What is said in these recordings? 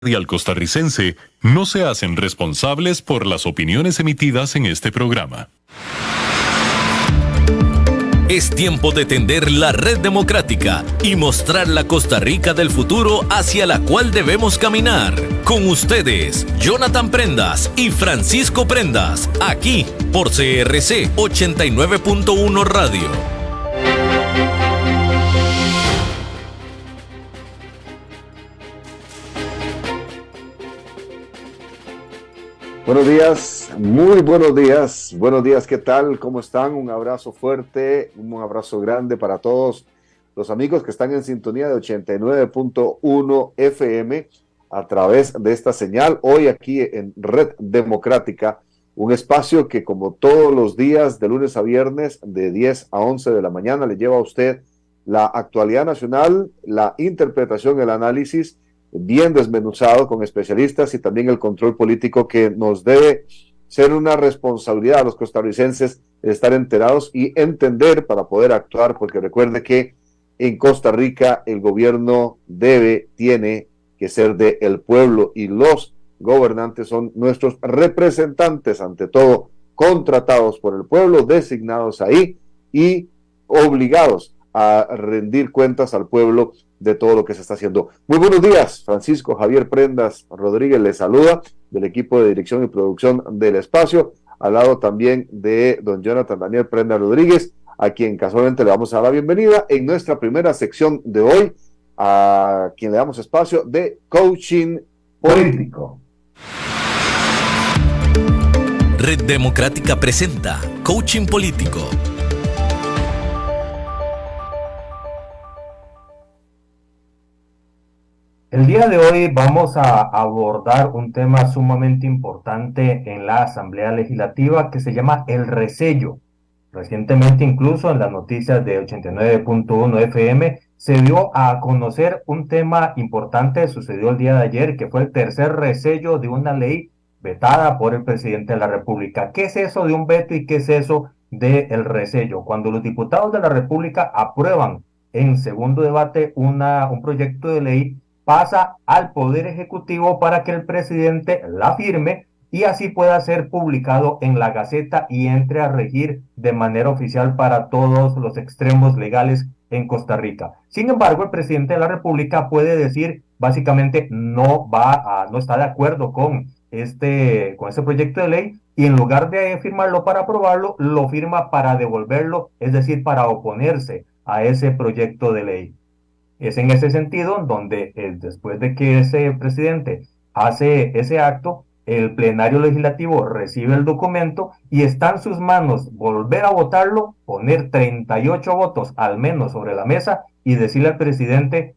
Radial costarricense no se hacen responsables por las opiniones emitidas en este programa. Es tiempo de tender la red democrática y mostrar la Costa Rica del futuro hacia la cual debemos caminar. Con ustedes, Jonathan Prendas y Francisco Prendas, aquí por CRC 89.1 Radio. Buenos días, muy buenos días, ¿qué tal? ¿Cómo están? Un abrazo fuerte, un abrazo grande para todos los amigos que están en sintonía de 89.1 FM a través de esta señal, hoy aquí en Red Democrática, un espacio que como todos los días de lunes a viernes de 10 a 11 de la mañana le lleva a usted la actualidad nacional, la interpretación, el análisis bien desmenuzado con especialistas y también el control político que nos debe ser una responsabilidad a los costarricenses estar enterados y entender para poder actuar, porque recuerde que en Costa Rica el gobierno tiene que ser del pueblo y los gobernantes son nuestros representantes, ante todo contratados por el pueblo, designados ahí y obligados a rendir cuentas al pueblo de todo lo que se está haciendo. Muy buenos días, Francisco Javier Prendas Rodríguez les saluda del equipo de dirección y producción del espacio, al lado también de don Jonathan Daniel Prendas Rodríguez, a quien casualmente le vamos a dar la bienvenida en nuestra primera sección de hoy, a quien le damos espacio de coaching político. Red Democrática presenta Coaching Político. El día de hoy vamos a abordar un tema sumamente importante en la Asamblea Legislativa que se llama el resello. Recientemente, incluso en las noticias de 89.1 FM, se dio a conocer un tema importante, sucedió el día de ayer, que fue el tercer resello de una ley vetada por el presidente de la República. ¿Qué es eso de un veto y qué es eso del resello? Cuando los diputados de la República aprueban en segundo debate un proyecto de ley, pasa al Poder Ejecutivo para que el presidente la firme y así pueda ser publicado en la Gaceta y entre a regir de manera oficial para todos los extremos legales en Costa Rica. Sin embargo, el presidente de la República puede decir, básicamente, no está de acuerdo con este proyecto de ley y en lugar de firmarlo para aprobarlo, lo firma para devolverlo, es decir, para oponerse a ese proyecto de ley. Es en ese sentido donde después de que ese presidente hace ese acto, el plenario legislativo recibe el documento y está en sus manos volver a votarlo, poner 38 votos al menos sobre la mesa y decirle al presidente,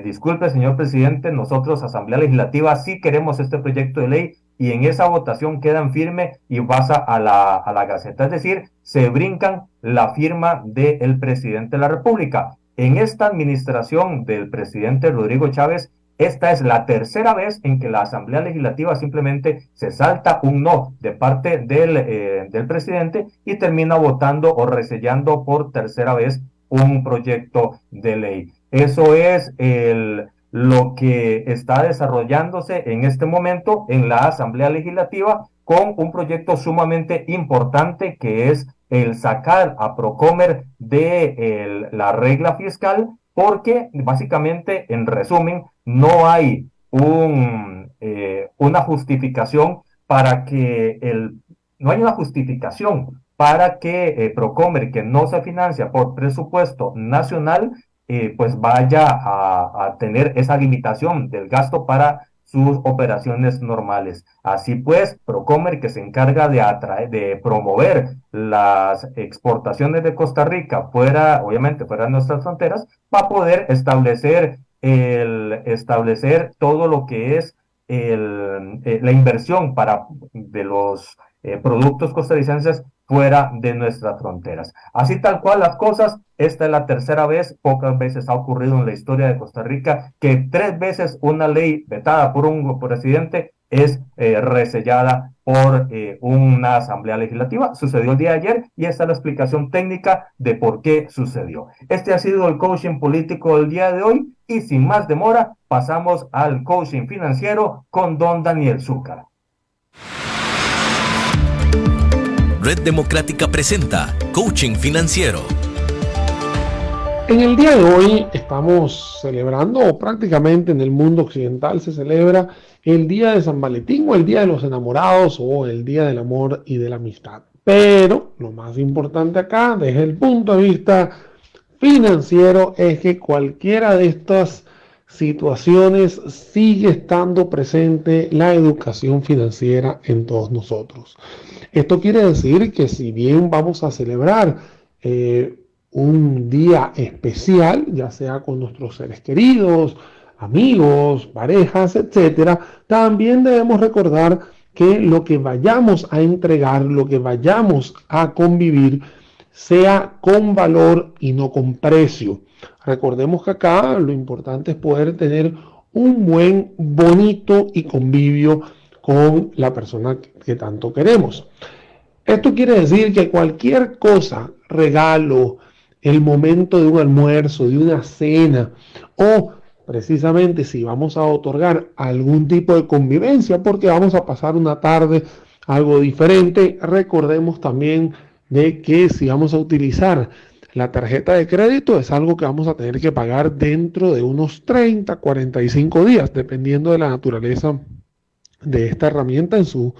disculpe señor presidente, nosotros Asamblea Legislativa sí queremos este proyecto de ley y en esa votación quedan firme y pasa a la Gaceta, es decir, se brincan la firma del presidente de la República. En esta administración del presidente Rodrigo Chávez, esta es la tercera vez en que la Asamblea Legislativa simplemente se salta un no de parte del presidente y termina votando o resellando por tercera vez un proyecto de ley. Eso es lo que está desarrollándose en este momento en la Asamblea Legislativa con un proyecto sumamente importante que es el sacar a Procomer de la regla fiscal, porque básicamente, en resumen, no hay una justificación para que Procomer, que no se financia por presupuesto nacional, pues vaya a tener esa limitación del gasto para sus operaciones normales. Así pues, Procomer, que se encarga de promover las exportaciones de Costa Rica obviamente fuera de nuestras fronteras, va a poder establecer todo lo que es la inversión de los productos costarricenses fuera de nuestras fronteras. Así tal cual las cosas, esta es la tercera vez, pocas veces ha ocurrido en la historia de Costa Rica que 3 veces una ley vetada por un presidente es resellada por una asamblea legislativa. Sucedió el día de ayer y esta es la explicación técnica de por qué sucedió. Este ha sido el coaching político del día de hoy y sin más demora pasamos al coaching financiero con don Daniel Zúcar. Red Democrática presenta Coaching Financiero. En el día de hoy estamos celebrando, o prácticamente en el mundo occidental se celebra el Día de San Valentín o el Día de los Enamorados o el Día del Amor y de la Amistad. Pero lo más importante acá, desde el punto de vista financiero, es que cualquiera de estas situaciones sigue estando presente la educación financiera en todos nosotros. Esto quiere decir que si bien vamos a celebrar un día especial, ya sea con nuestros seres queridos, amigos, parejas, etcétera, también debemos recordar que lo que vayamos a entregar, lo que vayamos a convivir, sea con valor y no con precio. Recordemos que acá lo importante es poder tener un buen, bonito y convivio con la persona que tanto queremos. Esto quiere decir que cualquier cosa, regalo, el momento de un almuerzo, de una cena, o precisamente si vamos a otorgar algún tipo de convivencia, porque vamos a pasar una tarde algo diferente, recordemos también de que si vamos a utilizar la tarjeta de crédito es algo que vamos a tener que pagar dentro de unos 30, 45 días, dependiendo de la naturaleza de esta herramienta en su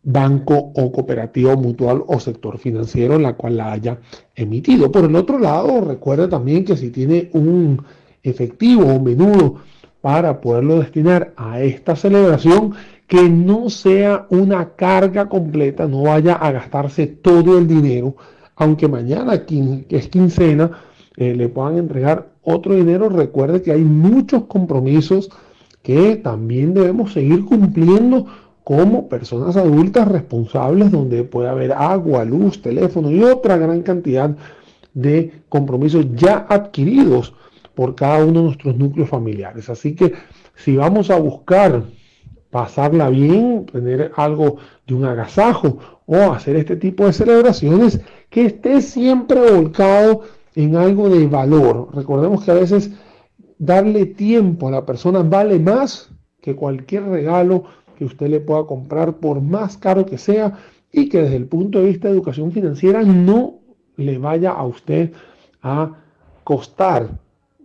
banco o cooperativa mutual o sector financiero en la cual la haya emitido. Por el otro lado, recuerde también que si tiene un efectivo o menudo para poderlo destinar a esta celebración, que no sea una carga completa, no vaya a gastarse todo el dinero, aunque mañana, que es quincena, le puedan entregar otro dinero. Recuerde que hay muchos compromisos que también debemos seguir cumpliendo como personas adultas responsables, donde puede haber agua, luz, teléfono y otra gran cantidad de compromisos ya adquiridos por cada uno de nuestros núcleos familiares. Así que si vamos a buscar pasarla bien, tener algo de un agasajo o hacer este tipo de celebraciones, que esté siempre volcado en algo de valor. Recordemos que a veces darle tiempo a la persona vale más que cualquier regalo que usted le pueda comprar, por más caro que sea, y que desde el punto de vista de educación financiera no le vaya a usted a costar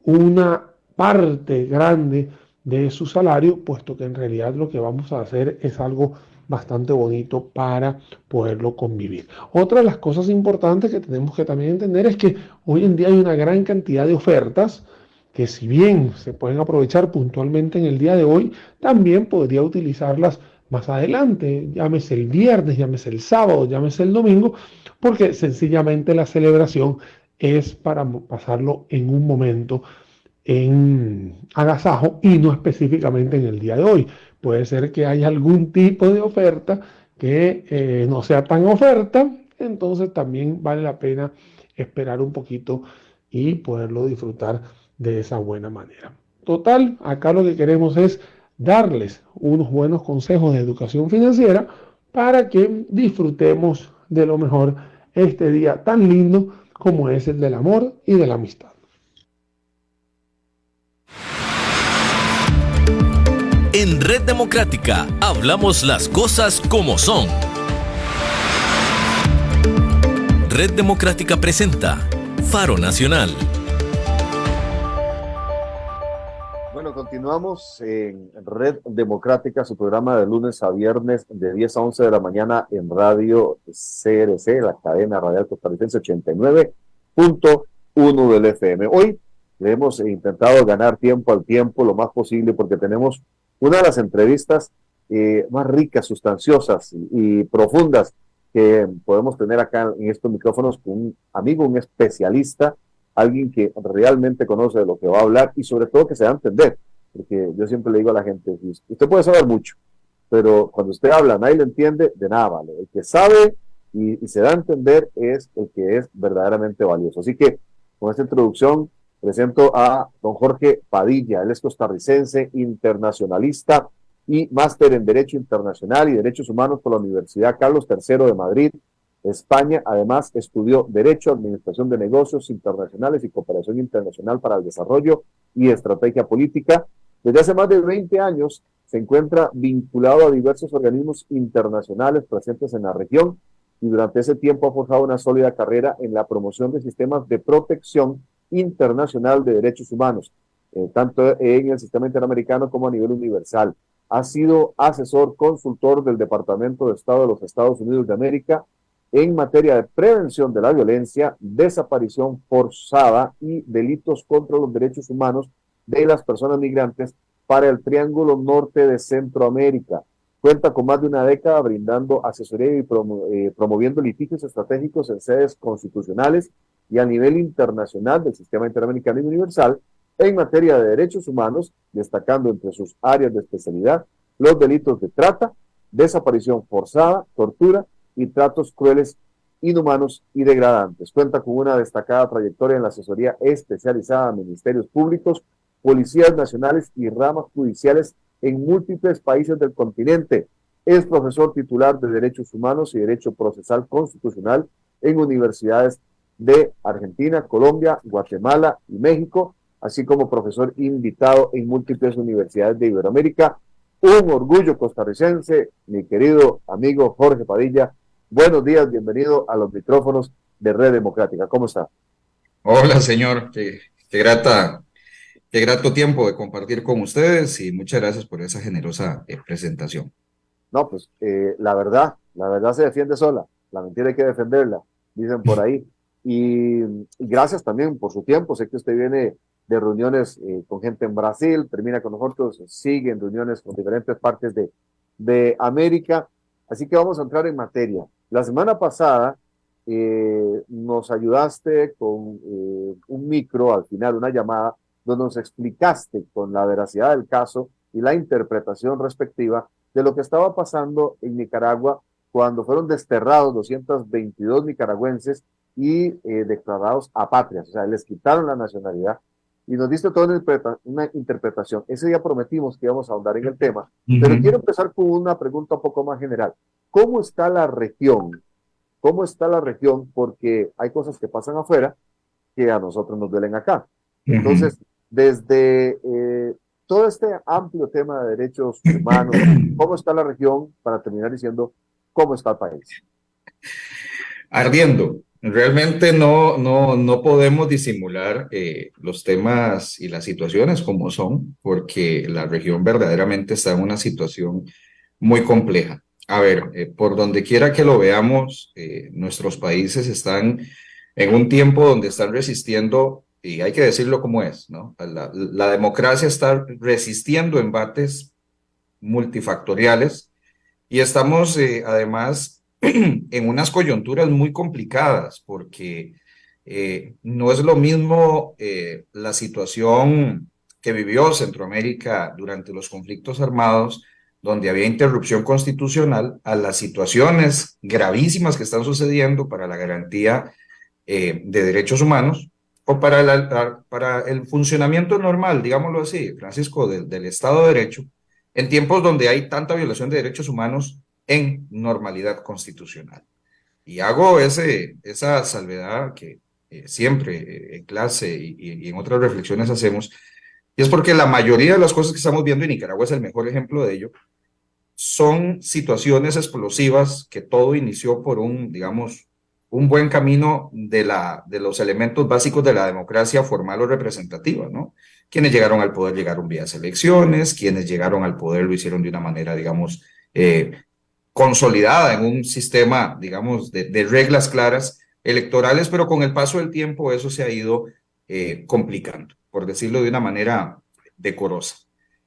una parte grande de su salario, puesto que en realidad lo que vamos a hacer es algo bastante bonito para poderlo convivir. Otra de las cosas importantes que tenemos que también entender es que hoy en día hay una gran cantidad de ofertas que, si bien se pueden aprovechar puntualmente en el día de hoy, también podría utilizarlas más adelante, llámese el viernes, llámese el sábado, llámese el domingo, porque sencillamente la celebración es para pasarlo en un momento en agasajo y no específicamente en el día de hoy. Puede ser que haya algún tipo de oferta que no sea tan oferta, entonces también vale la pena esperar un poquito y poderlo disfrutar de esa buena manera. Total, acá lo que queremos es darles unos buenos consejos de educación financiera para que disfrutemos de lo mejor este día tan lindo como es el del amor y de la amistad. En Red Democrática hablamos las cosas como son. Red Democrática presenta Faro Nacional. Bueno, continuamos en Red Democrática, su programa de lunes a viernes de 10 a 11 de la mañana en Radio CRC, la cadena radial costarricense 89.1 del FM. Hoy le hemos intentado ganar tiempo al tiempo lo más posible porque tenemos una de las entrevistas más ricas, sustanciosas y profundas que podemos tener acá en estos micrófonos con un amigo, un especialista, alguien que realmente conoce de lo que va a hablar y sobre todo que se da a entender, porque yo siempre le digo a la gente, usted puede saber mucho, pero cuando usted habla, nadie lo entiende, de nada vale. El que sabe y se da a entender es el que es verdaderamente valioso. Así que con esta introducción Presento a don Jorge Padilla. Él es costarricense, internacionalista y máster en Derecho Internacional y Derechos Humanos por la Universidad Carlos III de Madrid, España. Además, estudió Derecho, Administración de Negocios Internacionales y Cooperación Internacional para el Desarrollo y Estrategia Política. Desde hace más de 20 años se encuentra vinculado a diversos organismos internacionales presentes en la región y durante ese tiempo ha forjado una sólida carrera en la promoción de sistemas de protección internacional de derechos humanos, tanto en el sistema interamericano como a nivel universal. Ha sido asesor consultor del Departamento de Estado de los Estados Unidos de América en materia de prevención de la violencia, desaparición forzada y delitos contra los derechos humanos de las personas migrantes para el Triángulo Norte de Centroamérica. Cuenta con más de una década brindando asesoría y promoviendo litigios estratégicos en sedes constitucionales y a nivel internacional del sistema interamericano y universal en materia de derechos humanos, destacando entre sus áreas de especialidad los delitos de trata, desaparición forzada, tortura y tratos crueles, inhumanos y degradantes. Cuenta con una destacada trayectoria en la asesoría especializada a ministerios públicos, policías nacionales y ramas judiciales en múltiples países del continente. Es profesor titular de Derechos Humanos y Derecho Procesal Constitucional en universidades de Argentina, Colombia, Guatemala y México, así como profesor invitado en múltiples universidades de Iberoamérica. Un orgullo costarricense, mi querido amigo Jorge Padilla. Buenos días, bienvenido a los micrófonos de Red Democrática. ¿Cómo está? Hola, señor. Qué grato tiempo de compartir con ustedes y muchas gracias por esa generosa presentación. No, pues la verdad se defiende sola. La mentira hay que defenderla, dicen por ahí. Y gracias también por su tiempo. Sé que usted viene de reuniones con gente en Brasil, termina con nosotros, sigue en reuniones con diferentes partes de América. Así que vamos a entrar en materia. La semana pasada nos ayudaste con un micro, al final una llamada, donde nos explicaste con la veracidad del caso y la interpretación respectiva de lo que estaba pasando en Nicaragua cuando fueron desterrados 222 nicaragüenses y declarados apátridas, o sea, les quitaron la nacionalidad y nos diste toda una interpretación. Ese día prometimos que íbamos a ahondar en el tema, pero quiero empezar con una pregunta un poco más general. ¿Cómo está la región? ¿Cómo está la región? Porque hay cosas que pasan afuera que a nosotros nos duelen acá. Entonces, desde todo este amplio tema de derechos humanos, ¿cómo está la región? Para terminar diciendo, ¿cómo está el país? Ardiendo. Realmente no podemos disimular los temas y las situaciones como son, porque la región verdaderamente está en una situación muy compleja. A ver, por donde quiera que lo veamos, nuestros países están en un tiempo donde están resistiendo, y hay que decirlo como es, ¿no? La democracia está resistiendo embates multifactoriales y estamos además en unas coyunturas muy complicadas porque no es lo mismo la situación que vivió Centroamérica durante los conflictos armados, donde había interrupción constitucional, a las situaciones gravísimas que están sucediendo para la garantía de derechos humanos o para el funcionamiento normal, digámoslo así, Francisco, del Estado de Derecho, en tiempos donde hay tanta violación de derechos humanos en normalidad constitucional. Y hago esa salvedad que siempre en clase y en otras reflexiones hacemos, y es porque la mayoría de las cosas que estamos viendo, y Nicaragua es el mejor ejemplo de ello, son situaciones explosivas que todo inició por un buen camino de los elementos básicos de la democracia formal o representativa, ¿no? Quienes llegaron al poder llegaron vía elecciones, quienes llegaron al poder lo hicieron de una manera, consolidada en un sistema, de reglas claras electorales, pero con el paso del tiempo eso se ha ido complicando, por decirlo de una manera decorosa.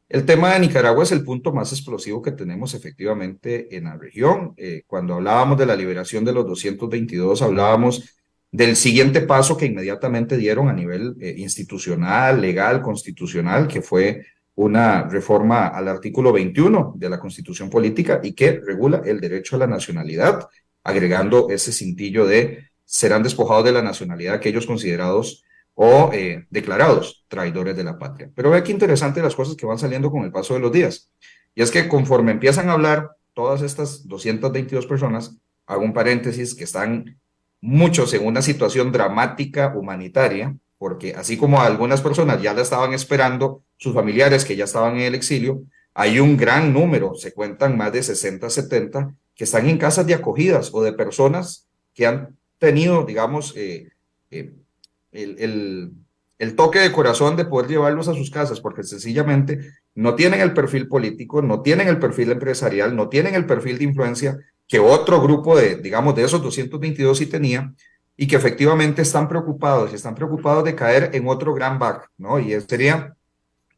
El tema de Nicaragua es el punto más explosivo que tenemos efectivamente en la región. Cuando hablábamos de la liberación de los 222, hablábamos del siguiente paso que inmediatamente dieron a nivel institucional, legal, constitucional, que fue una reforma al artículo 21 de la Constitución Política y que regula el derecho a la nacionalidad, agregando ese cintillo de serán despojados de la nacionalidad aquellos considerados o declarados traidores de la patria. Pero ve qué interesante las cosas que van saliendo con el paso de los días. Y es que conforme empiezan a hablar todas estas 222 personas, hago un paréntesis, que están muchos en una situación dramática humanitaria, porque así como algunas personas ya la estaban esperando, sus familiares que ya estaban en el exilio, hay un gran número, se cuentan más de 60, 70, que están en casas de acogidas o de personas que han tenido, digamos, el, el, el toque de corazón de poder llevarlos a sus casas, porque sencillamente no tienen el perfil político, no tienen el perfil empresarial, no tienen el perfil de influencia que otro grupo de, digamos, de esos 222 sí tenía, y que efectivamente están preocupados de caer en otro gran back, ¿no? Y sería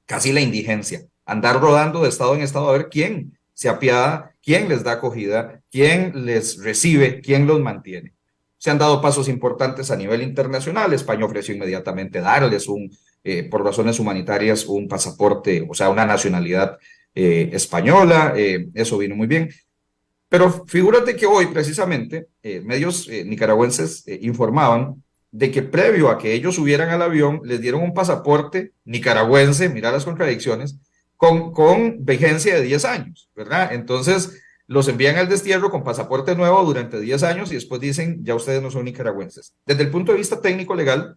casi la indigencia, andar rodando de estado en estado a ver quién se apiada, quién les da acogida, quién les recibe, quién los mantiene. Se han dado pasos importantes a nivel internacional. España ofreció inmediatamente darles por razones humanitarias, un pasaporte, o sea, una nacionalidad española. Eso vino muy bien. Pero figúrate que hoy, precisamente, medios nicaragüenses informaban de que previo a que ellos subieran al avión, les dieron un pasaporte nicaragüense, mira las contradicciones, con vigencia de 10 años, ¿verdad? Entonces, los envían al destierro con pasaporte nuevo durante 10 años y después dicen, ya ustedes no son nicaragüenses. Desde el punto de vista técnico-legal,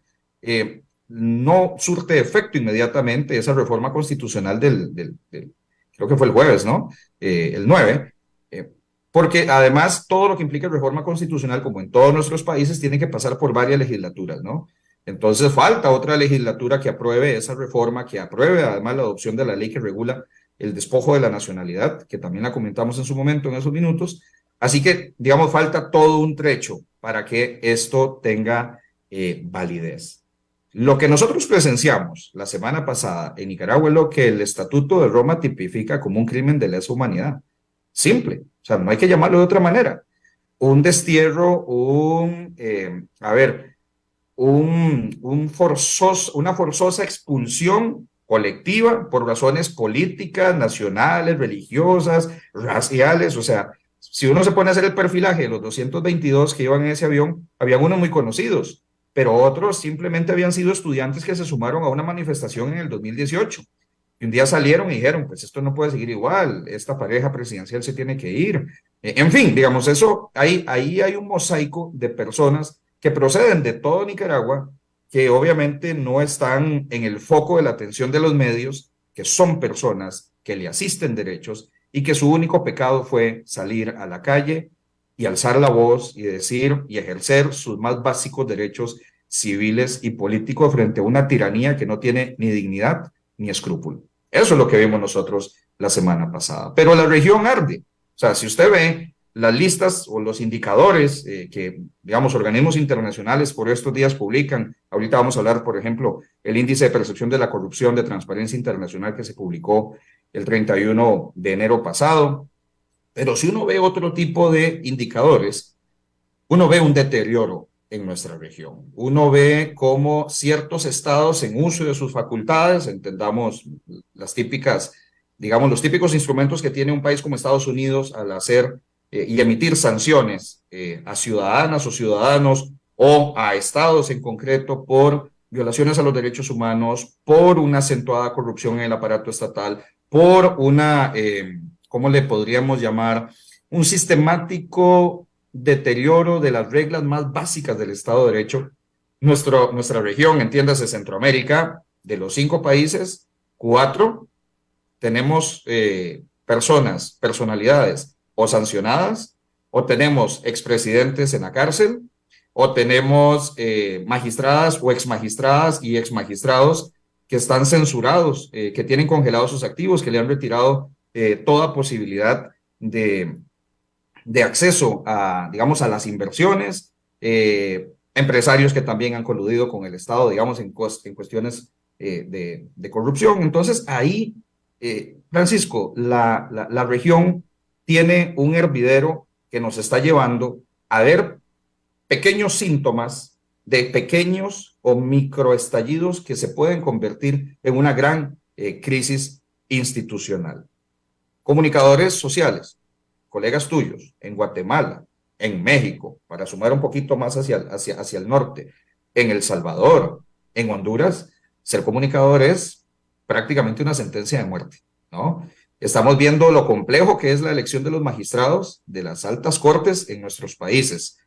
no surte efecto inmediatamente esa reforma constitucional creo que fue el jueves, ¿no? El 9, porque además todo lo que implica reforma constitucional, como en todos nuestros países, tiene que pasar por varias legislaturas, ¿no? Entonces falta otra legislatura que apruebe esa reforma, que apruebe además la adopción de la ley que regula el despojo de la nacionalidad, que también la comentamos en su momento, en esos minutos. Así que, digamos, falta todo un trecho para que esto tenga validez. Lo que nosotros presenciamos la semana pasada en Nicaragua es lo que el Estatuto de Roma tipifica como un crimen de lesa humanidad. Simple, o sea, no hay que llamarlo de otra manera. Un destierro, una forzosa expulsión colectiva por razones políticas, nacionales, religiosas, raciales. O sea, si uno se pone a hacer el perfilaje de los 222 que iban en ese avión, habían unos muy conocidos, pero otros simplemente habían sido estudiantes que se sumaron a una manifestación en el 2018. Y un día salieron y dijeron, pues esto no puede seguir igual, esta pareja presidencial se tiene que ir. En fin, digamos, ahí hay un mosaico de personas que proceden de todo Nicaragua, que obviamente no están en el foco de la atención de los medios, que son personas que le asisten derechos y que su único pecado fue salir a la calle y alzar la voz y decir y ejercer sus más básicos derechos civiles y políticos frente a una tiranía que no tiene ni dignidad ni escrúpulo. Eso es lo que vimos nosotros la semana pasada. Pero la región arde. O sea, si usted ve las listas o los indicadores que, digamos, organismos internacionales por estos días publican, ahorita vamos a hablar, por ejemplo, el índice de percepción de la corrupción de Transparencia Internacional que se publicó el 31 de enero pasado. Pero si uno ve otro tipo de indicadores, uno ve un deterioro en nuestra región. Uno ve cómo ciertos estados en uso de sus facultades, entendamos las típicas, digamos, los típicos instrumentos que tiene un país como Estados Unidos al hacer y emitir sanciones a ciudadanas o ciudadanos o a estados en concreto por violaciones a los derechos humanos, por una acentuada corrupción en el aparato estatal, por una, ¿cómo le podríamos llamar? Un sistemático deterioro de las reglas más básicas del Estado de Derecho. Nuestra región, entiéndase Centroamérica, de los 5 países, 4 tenemos personalidades o sancionadas, o tenemos expresidentes en la cárcel, o tenemos magistradas o exmagistradas y exmagistrados que están censurados, que tienen congelados sus activos, que le han retirado toda posibilidad de acceso a, digamos, a las inversiones, empresarios que también han coludido con el Estado, digamos, en cuestiones de corrupción. Entonces, ahí, Francisco, la región tiene un hervidero que nos está llevando a ver pequeños síntomas de pequeños o microestallidos que se pueden convertir en una gran crisis institucional. Comunicadores sociales, colegas tuyos en Guatemala, en México, para sumar un poquito más hacia el norte, en El Salvador, En Honduras, ser comunicador es prácticamente una sentencia de muerte, ¿no? Estamos viendo lo complejo que es la elección de los magistrados de las altas cortes en nuestros países.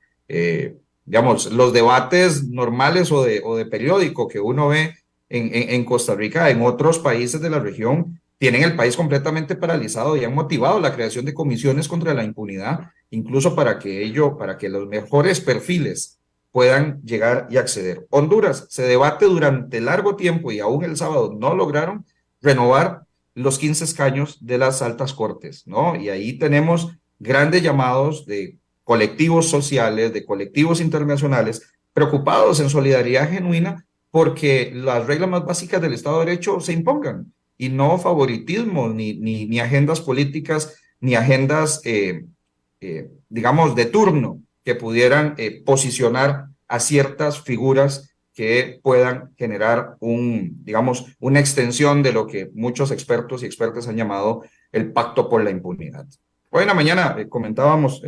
Digamos, los debates normales o de periódico que uno ve en Costa Rica, en otros países de la región, tienen el país completamente paralizado y han motivado la creación de comisiones contra la impunidad, incluso para que los mejores perfiles puedan llegar y acceder. Honduras se debate durante largo tiempo y aún el sábado no lograron renovar los 15 escaños de las altas cortes, ¿no? Y ahí tenemos grandes llamados de colectivos sociales, de colectivos internacionales, preocupados en solidaridad genuina porque las reglas más básicas del Estado de Derecho se impongan y no favoritismos ni agendas políticas, ni agendas, digamos, de turno que pudieran posicionar a ciertas figuras que puedan generar digamos, una extensión de lo que muchos expertos y expertas han llamado el pacto por la impunidad. Hoy en la mañana comentábamos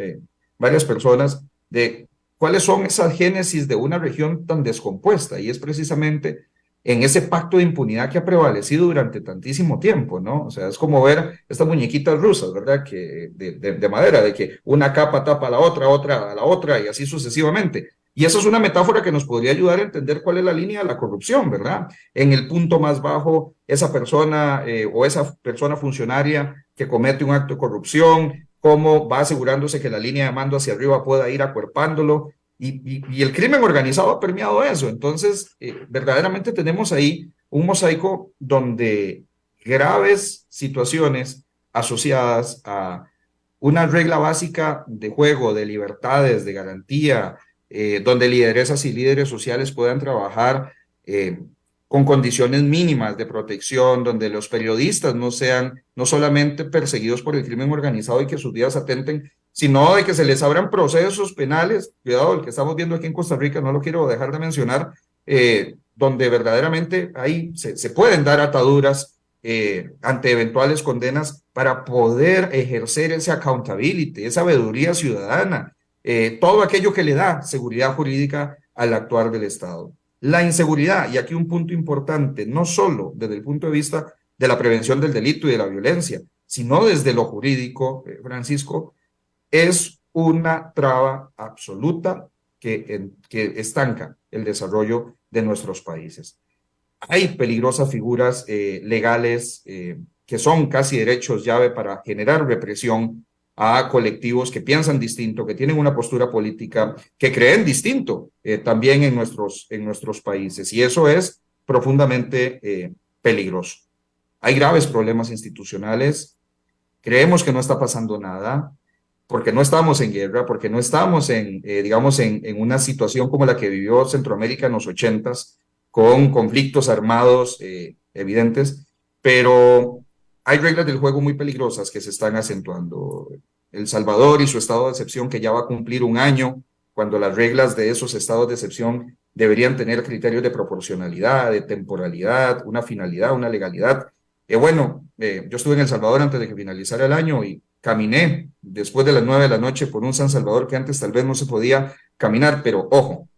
varias personas de cuáles son esas génesis de una región tan descompuesta, y es precisamente en ese pacto de impunidad que ha prevalecido durante tantísimo tiempo, ¿no? O sea, es como ver estas muñequitas rusas, ¿verdad? De madera, de que una capa tapa a la otra a la otra, y así sucesivamente. Y eso es una metáfora que nos podría ayudar a entender cuál es la línea de la corrupción, ¿verdad? En el punto más bajo, esa persona o esa persona funcionaria que comete un acto de corrupción, cómo va asegurándose que la línea de mando hacia arriba pueda ir acuerpándolo, y el crimen organizado ha permeado eso. Entonces, verdaderamente tenemos ahí un mosaico donde graves situaciones asociadas a una regla básica de juego, de libertades, de garantía, donde lideresas y líderes sociales puedan trabajar con condiciones mínimas de protección, donde los periodistas no sean no solamente perseguidos por el crimen organizado y que sus vidas atenten, sino de que se les abran procesos penales, cuidado, el que estamos viendo aquí en Costa Rica, no lo quiero dejar de mencionar, donde verdaderamente ahí se pueden dar ataduras ante eventuales condenas para poder ejercer ese accountability, esa veeduría ciudadana, todo aquello que le da seguridad jurídica al actuar del Estado. La inseguridad, y aquí un punto importante, no solo desde el punto de vista de la prevención del delito y de la violencia, sino desde lo jurídico, Francisco, es una traba absoluta que estanca el desarrollo de nuestros países. Hay peligrosas figuras legales que son casi derechos llave para generar represión a colectivos que piensan distinto, que tienen una postura política, que creen distinto también en nuestros países. Y eso es profundamente peligroso. Hay graves problemas institucionales. Creemos que no está pasando nada, porque no estamos en guerra, porque no estamos digamos, en una situación como la que vivió Centroamérica en los 80s, con conflictos armados evidentes, pero hay reglas del juego muy peligrosas que se están acentuando. El Salvador y su estado de excepción, que ya va a cumplir un año, cuando las reglas de esos estados de excepción deberían tener criterios de proporcionalidad, de temporalidad, una finalidad, una legalidad. Yo estuve en El Salvador antes de que finalizara el año y caminé después de las 9 de la noche por un San Salvador que antes tal vez no se podía caminar, pero ojo,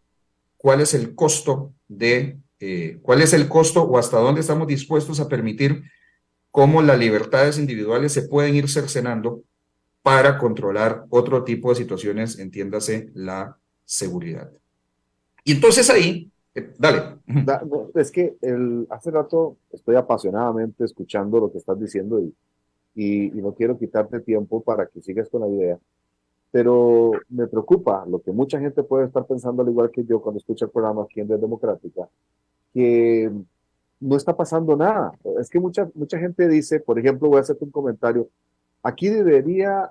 ¿cuál es el costo o hasta dónde estamos dispuestos a permitir cómo las libertades individuales se pueden ir cercenando para controlar otro tipo de situaciones, entiéndase la seguridad? Y entonces ahí, dale. No, es que hace rato estoy apasionadamente escuchando lo que estás diciendo y no quiero quitarte tiempo para que sigas con la idea, pero me preocupa lo que mucha gente puede estar pensando, al igual que yo, cuando escucha el programa aquí en Red Democrática, que no está pasando nada. Es que mucha gente dice, por ejemplo, voy a hacerte un comentario, aquí debería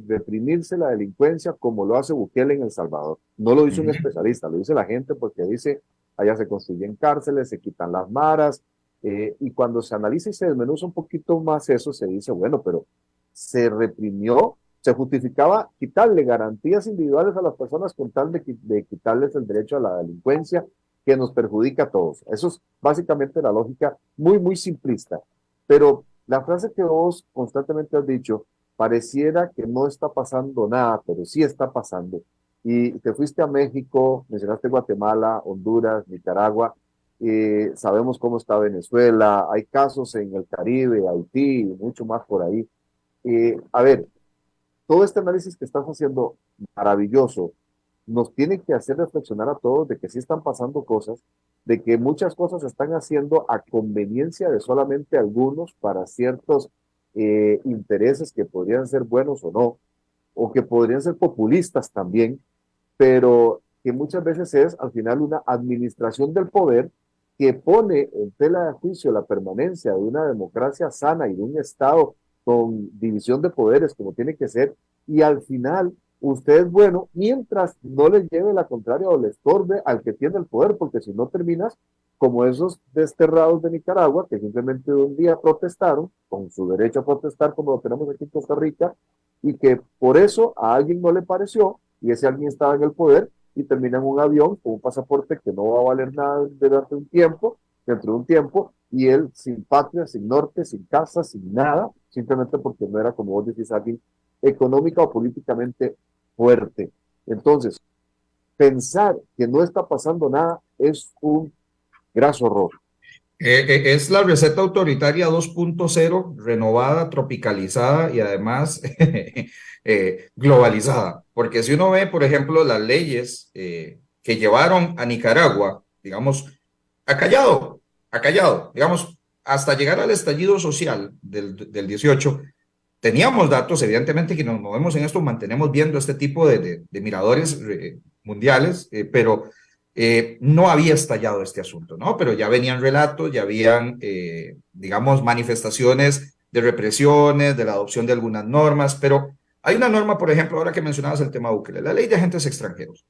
reprimirse la delincuencia como lo hace Bukele en El Salvador. No lo dice un especialista, lo dice la gente porque dice, allá se construyen cárceles, se quitan las maras, y cuando se analiza y se desmenuza un poquito más eso, se dice, bueno, pero se reprimió, se justificaba quitarle garantías individuales a las personas con tal de quitarles el derecho a la delincuencia que nos perjudica a todos. Eso es básicamente la lógica muy, muy simplista. Pero la frase que vos constantemente has dicho, pareciera que no está pasando nada, pero sí está pasando. Y te fuiste a México, mencionaste Guatemala, Honduras, Nicaragua, sabemos cómo está Venezuela, hay casos en el Caribe, Haití, y mucho más por ahí. A ver, todo este análisis que estás haciendo, maravilloso, nos tiene que hacer reflexionar a todos de que sí están pasando cosas, de que muchas cosas se están haciendo a conveniencia de solamente algunos para ciertos intereses que podrían ser buenos o no, o que podrían ser populistas también, pero que muchas veces es al final una administración del poder que pone en tela de juicio la permanencia de una democracia sana y de un Estado con división de poderes como tiene que ser, y al final usted es bueno mientras no le lleve la contraria o le estorbe al que tiene el poder, porque si no terminas como esos desterrados de Nicaragua que simplemente un día protestaron, con su derecho a protestar como lo tenemos aquí en Costa Rica, y que por eso a alguien no le pareció, y ese alguien estaba en el poder, y termina en un avión con un pasaporte que no va a valer nada durante un tiempo, dentro de un tiempo, y él sin patria, sin norte, sin casa, sin nada, simplemente porque no era, como vos decís, alguien económica o políticamente fuerte. Entonces, pensar que no está pasando nada es un graso horror. Es la receta autoritaria 2.0, renovada, tropicalizada y además globalizada. Porque si uno ve, por ejemplo, las leyes que llevaron a Nicaragua, digamos, acallado, digamos, hasta llegar al estallido social del 18, teníamos datos, evidentemente que nos movemos en esto, mantenemos viendo este tipo de miradores mundiales, pero no había estallado este asunto, ¿no? Pero ya venían relatos, ya habían, digamos, manifestaciones de represiones, de la adopción de algunas normas, pero hay una norma, por ejemplo, ahora que mencionabas el tema Bukele, la ley de agentes extranjeros.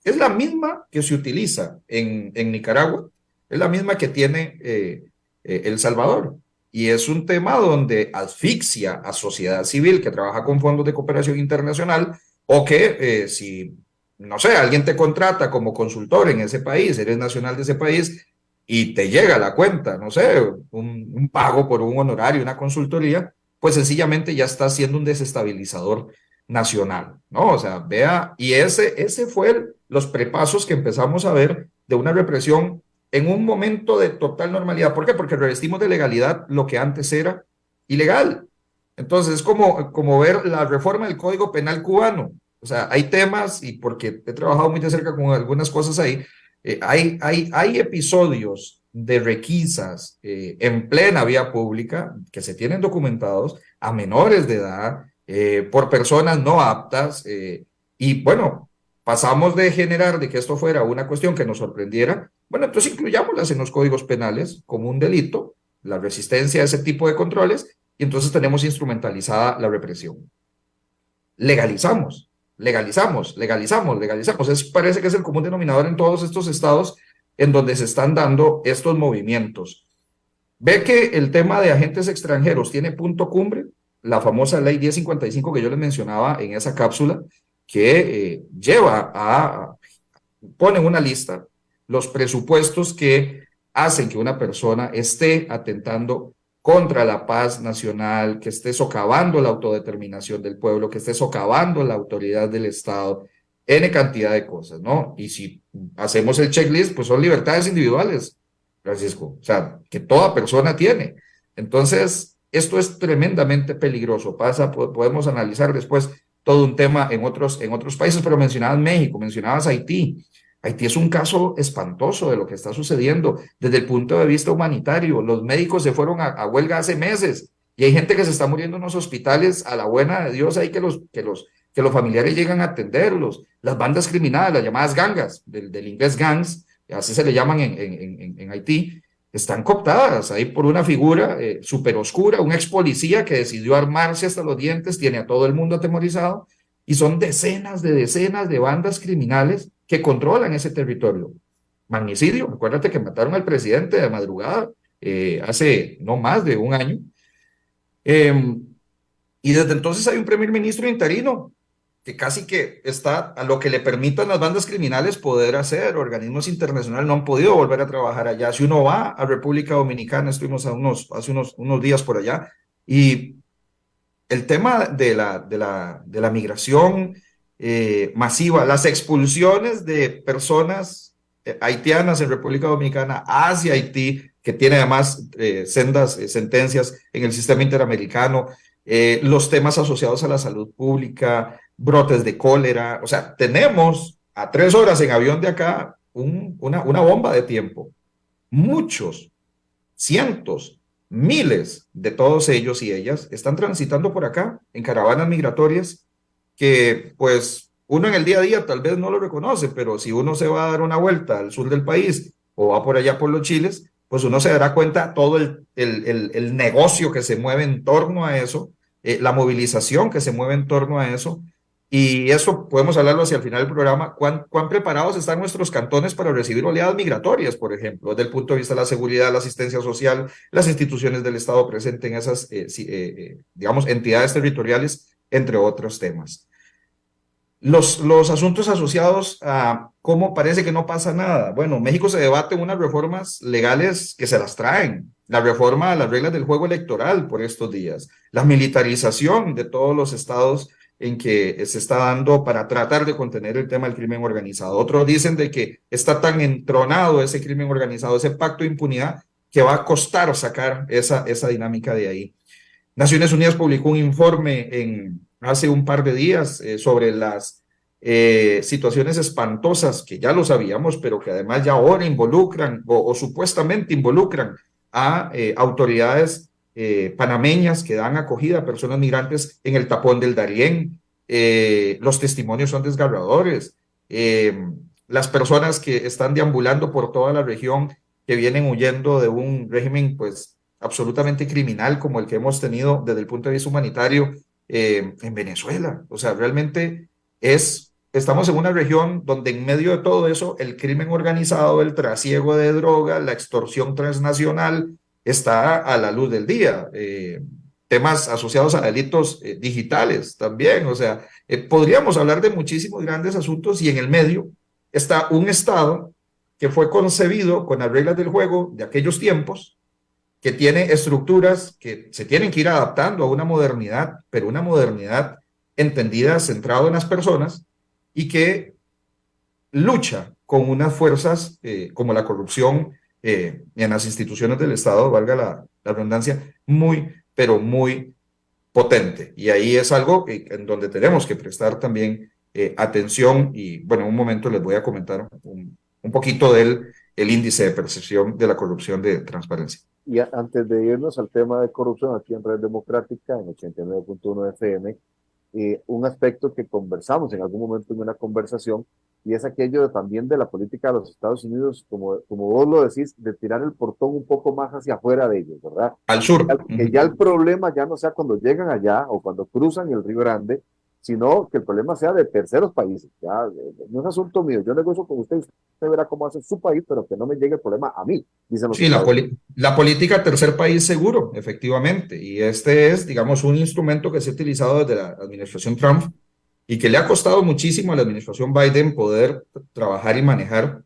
Es la misma que se utiliza en Nicaragua, es la misma que tiene El Salvador. Y es un tema donde asfixia a sociedad civil que trabaja con fondos de cooperación internacional o que si, no sé, alguien te contrata como consultor en ese país, eres nacional de ese país y te llega la cuenta, no sé, un pago por un honorario, una consultoría, pues sencillamente ya está siendo un desestabilizador nacional, ¿no? O sea, vea, y ese fue los prepasos que empezamos a ver de una represión en un momento de total normalidad. ¿Por qué? Porque revestimos de legalidad lo que antes era ilegal. Entonces, es como ver la reforma del Código Penal cubano. O sea, hay temas, y porque he trabajado muy de cerca con algunas cosas ahí, hay episodios de requisas en plena vía pública que se tienen documentados a menores de edad por personas no aptas y bueno, pasamos de generar de que esto fuera una cuestión que nos sorprendiera, bueno, entonces incluyámoslas en los códigos penales como un delito, la resistencia a ese tipo de controles, y entonces tenemos instrumentalizada la represión. Legalizamos. Parece que es el común denominador en todos estos estados en donde se están dando estos movimientos. Ve que el tema de agentes extranjeros tiene punto cumbre, la famosa ley 1055 que yo les mencionaba en esa cápsula, que pone en una lista los presupuestos que hacen que una persona esté atentando contra la paz nacional, que esté socavando la autodeterminación del pueblo, que esté socavando la autoridad del Estado, N cantidad de cosas, ¿no? Y si hacemos el checklist, pues son libertades individuales, Francisco, o sea, que toda persona tiene. Entonces, esto es tremendamente peligroso. Podemos analizar después todo un tema en otros países, pero mencionabas México, mencionabas Haití. Haití es un caso espantoso de lo que está sucediendo desde el punto de vista humanitario. Los médicos se fueron a huelga hace meses y hay gente que se está muriendo en los hospitales a la buena de Dios, ahí que los familiares llegan a atenderlos. Las bandas criminales, las llamadas gangas, del inglés gangs, así se le llaman en Haití, están cooptadas ahí por una figura súper oscura, un ex policía que decidió armarse hasta los dientes, tiene a todo el mundo atemorizado, y son decenas de bandas criminales que controlan ese territorio. Magnicidio, acuérdate que mataron al presidente de madrugada hace no más de un año. Y desde entonces hay un primer ministro interino que casi que está a lo que le permitan las bandas criminales poder hacer. Organismos internacionales no han podido volver a trabajar allá. Si uno va a República Dominicana, estuvimos hace unos días por allá, y el tema de la migración masiva, las expulsiones de personas haitianas en República Dominicana hacia Haití, que tiene además sendas sentencias en el sistema interamericano, los temas asociados a la salud pública, brotes de cólera. O sea, tenemos a 3 horas en avión de acá una bomba de tiempo. Muchos, cientos, miles de todos ellos y ellas están transitando por acá en caravanas migratorias que pues uno en el día a día tal vez no lo reconoce, pero si uno se va a dar una vuelta al sur del país o va por allá por los Chiles, pues uno se dará cuenta todo el negocio que se mueve en torno a eso, la movilización que se mueve en torno a eso, y eso podemos hablarlo hacia el final del programa. ¿Cuán preparados están nuestros cantones para recibir oleadas migratorias, por ejemplo, desde el punto de vista de la seguridad, la asistencia social, las instituciones del Estado presentes en esas, digamos, entidades territoriales, entre otros temas? Los asuntos asociados a cómo parece que no pasa nada. Bueno, México se debate unas reformas legales que se las traen. La reforma a las reglas del juego electoral por estos días. La militarización de todos los estados en que se está dando para tratar de contener el tema del crimen organizado. Otros dicen de que está tan entronado ese crimen organizado, ese pacto de impunidad, que va a costar sacar esa dinámica de ahí. Naciones Unidas publicó un informe hace un par de días sobre las situaciones espantosas que ya lo sabíamos, pero que además ya ahora involucran o supuestamente involucran a autoridades panameñas que dan acogida a personas migrantes en el tapón del Darién. Los testimonios son desgarradores. Las personas que están deambulando por toda la región, que vienen huyendo de un régimen pues absolutamente criminal como el que hemos tenido desde el punto de vista humanitario en Venezuela. O sea, realmente estamos en una región donde en medio de todo eso el crimen organizado, el trasiego de droga, la extorsión transnacional está a la luz del día. Temas asociados a delitos digitales también. O sea, podríamos hablar de muchísimos grandes asuntos, y en el medio está un Estado que fue concebido con las reglas del juego de aquellos tiempos, que tiene estructuras que se tienen que ir adaptando a una modernidad, pero una modernidad entendida, centrada en las personas, y que lucha con unas fuerzas como la corrupción en las instituciones del Estado, valga la redundancia, muy, pero muy potente. Y ahí es algo en donde tenemos que prestar también atención, y bueno, en un momento les voy a comentar un poquito del índice de percepción de la corrupción de Transparencia. Y antes de irnos al tema de corrupción aquí en Red Democrática, en 89.1 FM, un aspecto que conversamos en algún momento en una conversación, y es aquello también de la política de los Estados Unidos, como vos lo decís, de tirar el portón un poco más hacia afuera de ellos, ¿verdad? Al sur. Que ya el problema ya no sea cuando llegan allá o cuando cruzan el Río Grande, sino que el problema sea de terceros países. Ya no es asunto mío, yo negocio con usted verá cómo hace su país, pero que no me llegue el problema a mí, dicen los. Sí, la política tercer país seguro, efectivamente, y este es, digamos, un instrumento que se ha utilizado desde la administración Trump y que le ha costado muchísimo a la administración Biden poder trabajar y manejar.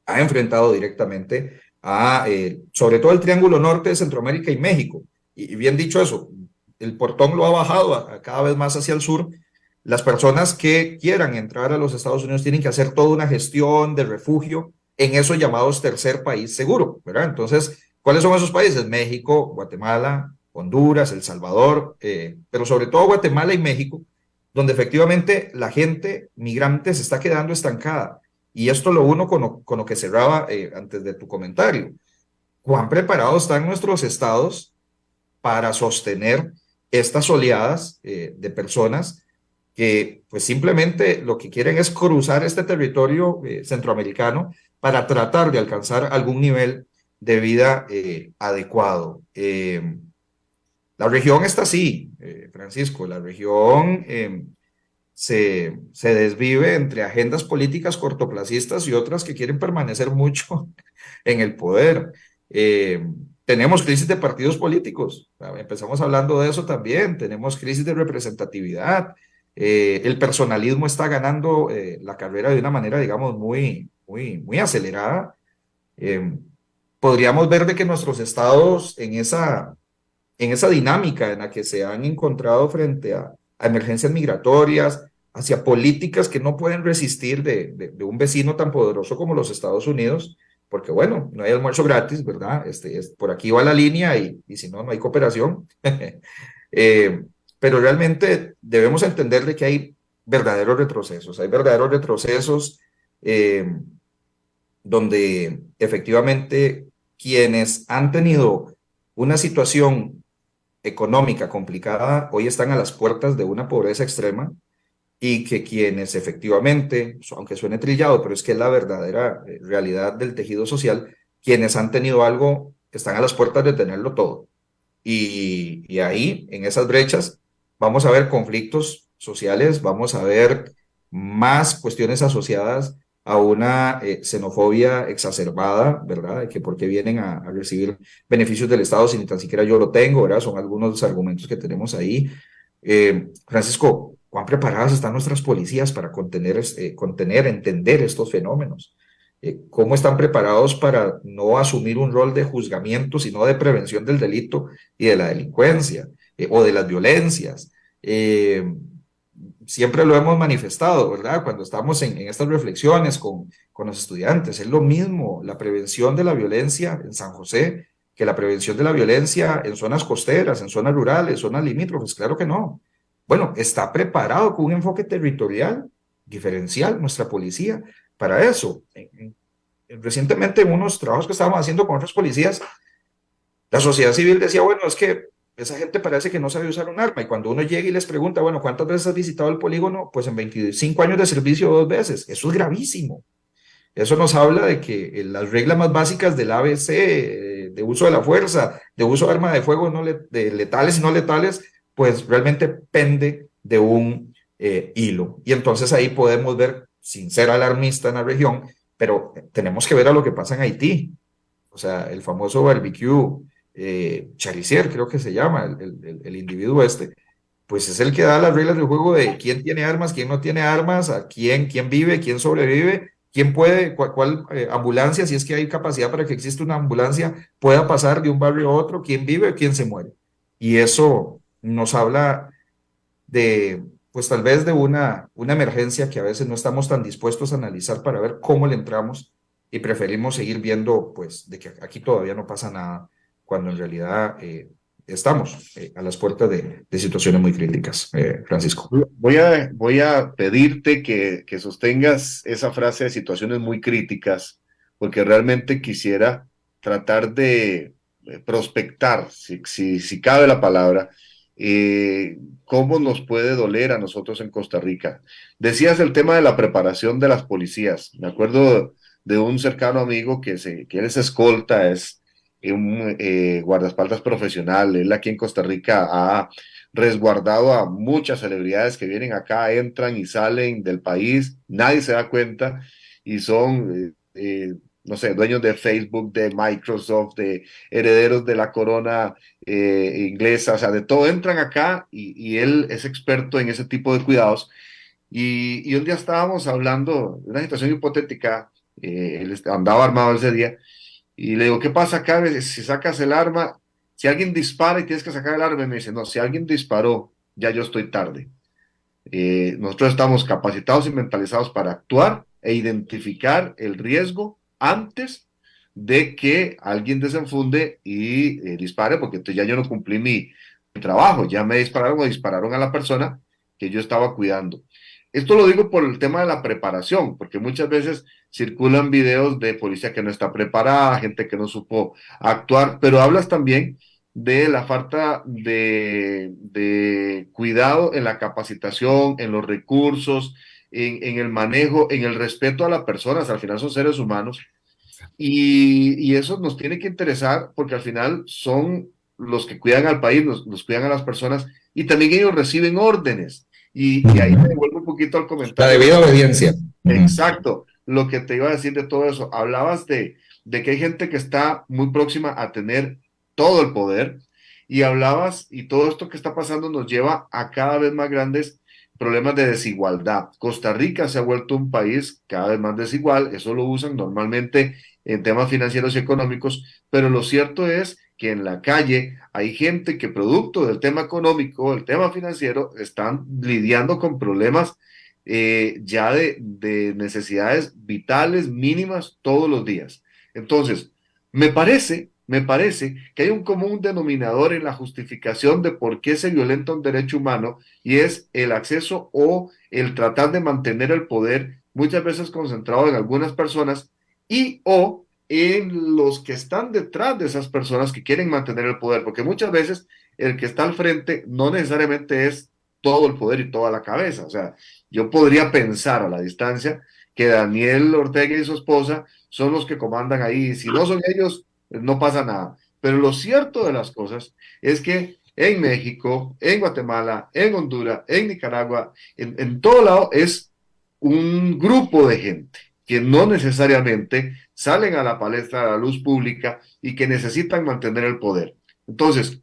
Ha enfrentado directamente a, sobre todo el Triángulo Norte de Centroamérica y México, y bien dicho eso, el portón lo ha bajado a cada vez más hacia el sur. Las personas que quieran entrar a los Estados Unidos tienen que hacer toda una gestión de refugio en esos llamados tercer país seguro, ¿verdad? Entonces, ¿cuáles son esos países? México, Guatemala, Honduras, El Salvador, pero sobre todo Guatemala y México, donde efectivamente la gente migrante se está quedando estancada. Y esto lo uno con lo que cerraba antes de tu comentario. ¿Cuán preparados están nuestros estados para sostener estas oleadas de personas que pues simplemente lo que quieren es cruzar este territorio centroamericano para tratar de alcanzar algún nivel de vida adecuado? La región está así, Francisco, la región se desvive entre agendas políticas cortoplacistas y otras que quieren permanecer mucho en el poder. Tenemos crisis de partidos políticos, empezamos hablando de eso también, tenemos crisis de representatividad, el personalismo está ganando la carrera de una manera, digamos, muy acelerada. Podríamos ver de que nuestros estados en esa dinámica en la que se han encontrado frente a emergencias migratorias, hacia políticas que no pueden resistir de un vecino tan poderoso como los Estados Unidos, porque bueno, no hay almuerzo gratis, ¿verdad? Por aquí va la línea y si no, no hay cooperación. Eh, pero realmente debemos entender de que hay verdaderos retrocesos eh, donde efectivamente quienes han tenido una situación económica complicada hoy están a las puertas de una pobreza extrema y que quienes efectivamente, aunque suene trillado, pero es que es la verdadera realidad del tejido social, quienes han tenido algo están a las puertas de tenerlo todo. Y ahí, en esas brechas, vamos a ver conflictos sociales, vamos a ver más cuestiones asociadas a una xenofobia exacerbada, ¿verdad? De que por qué vienen a recibir beneficios del Estado si ni tan siquiera yo lo tengo, ¿verdad? Son algunos de los argumentos que tenemos ahí. Francisco, ¿cuán preparadas están nuestras policías para contener, entender estos fenómenos? ¿Cómo están preparados para no asumir un rol de juzgamiento, sino de prevención del delito y de la delincuencia o de las violencias? Siempre lo hemos manifestado, ¿verdad? Cuando estamos en estas reflexiones con los estudiantes, es lo mismo la prevención de la violencia en San José que la prevención de la violencia en zonas costeras, en zonas rurales, zonas limítrofes. Claro que no. Bueno, está preparado con un enfoque territorial diferencial nuestra policía para eso. Recientemente en unos trabajos que estábamos haciendo con otros policías, la sociedad civil decía, bueno, es que esa gente parece que no sabe usar un arma, y cuando uno llega y les pregunta, bueno, ¿cuántas veces has visitado el polígono? Pues en 25 años de servicio 2 veces. Eso es gravísimo. Eso nos habla de que las reglas más básicas del ABC, de uso de la fuerza, de uso de arma de fuego de letales y no letales, pues realmente pende de un hilo. Y entonces ahí podemos ver, sin ser alarmista en la región, pero tenemos que ver a lo que pasa en Haití. O sea, el famoso barbecue Charicier, creo que se llama, el individuo pues es el que da las reglas del juego de quién tiene armas, quién no tiene armas, a quién vive, quién sobrevive, quién puede, cuál ambulancia, si es que hay capacidad para que exista una ambulancia, pueda pasar de un barrio a otro, quién vive, quién se muere. Y eso nos habla de, pues tal vez de una emergencia que a veces no estamos tan dispuestos a analizar para ver cómo le entramos y preferimos seguir viendo, pues, de que aquí todavía no pasa nada, cuando en realidad estamos a las puertas de situaciones muy críticas, Francisco. Voy a pedirte que sostengas esa frase de situaciones muy críticas, porque realmente quisiera tratar de prospectar, si cabe la palabra, cómo nos puede doler a nosotros en Costa Rica. Decías el tema de la preparación de las policías. Me acuerdo de un cercano amigo que él es escolta, es un guardaespaldas profesional. Él aquí en Costa Rica ha resguardado a muchas celebridades que vienen acá, entran y salen del país, nadie se da cuenta y son, no sé, dueños de Facebook, de Microsoft, de herederos de la corona inglesa, o sea, de todo, entran acá y él es experto en ese tipo de cuidados. Y un día estábamos hablando de una situación hipotética, él andaba armado ese día, y le digo, ¿qué pasa acá si sacas el arma? Si alguien dispara y tienes que sacar el arma, y me dice, no, si alguien disparó, ya yo estoy tarde. Nosotros estamos capacitados y mentalizados para actuar e identificar el riesgo antes de que alguien desenfunde y dispare, porque entonces ya yo no cumplí mi trabajo, ya me dispararon o dispararon a la persona que yo estaba cuidando. Esto lo digo por el tema de la preparación, porque muchas veces circulan videos de policía que no está preparada, gente que no supo actuar, pero hablas también de la falta de cuidado en la capacitación, en los recursos, en el manejo, en el respeto a las personas. Al final son seres humanos y eso nos tiene que interesar porque al final son los que cuidan al país, los cuidan a las personas y también ellos reciben órdenes. Y ahí me devuelvo un poquito al La comentario. debida obediencia. Exacto, lo que te iba a decir de todo eso. Hablabas de que hay gente que está muy próxima a tener todo el poder y hablabas, y todo esto que está pasando nos lleva a cada vez más grandes problemas de desigualdad. Costa Rica se ha vuelto un país cada vez más desigual, eso lo usan normalmente en temas financieros y económicos, pero lo cierto es que en la calle hay gente que producto del tema económico, el tema financiero, están lidiando con problemas ya de necesidades vitales mínimas todos los días. Entonces, me parece que hay un común denominador en la justificación de por qué se violenta un derecho humano y es el acceso o el tratar de mantener el poder, muchas veces concentrado en algunas personas y o en los que están detrás de esas personas que quieren mantener el poder, porque muchas veces el que está al frente no necesariamente es todo el poder y toda la cabeza. O sea, yo podría pensar a la distancia que Daniel Ortega y su esposa son los que comandan ahí. Si no son ellos, no pasa nada. Pero lo cierto de las cosas es que en México, en Guatemala, en Honduras, en Nicaragua, en todo lado es un grupo de gente que no necesariamente salen a la palestra, a la luz pública y que necesitan mantener el poder. Entonces,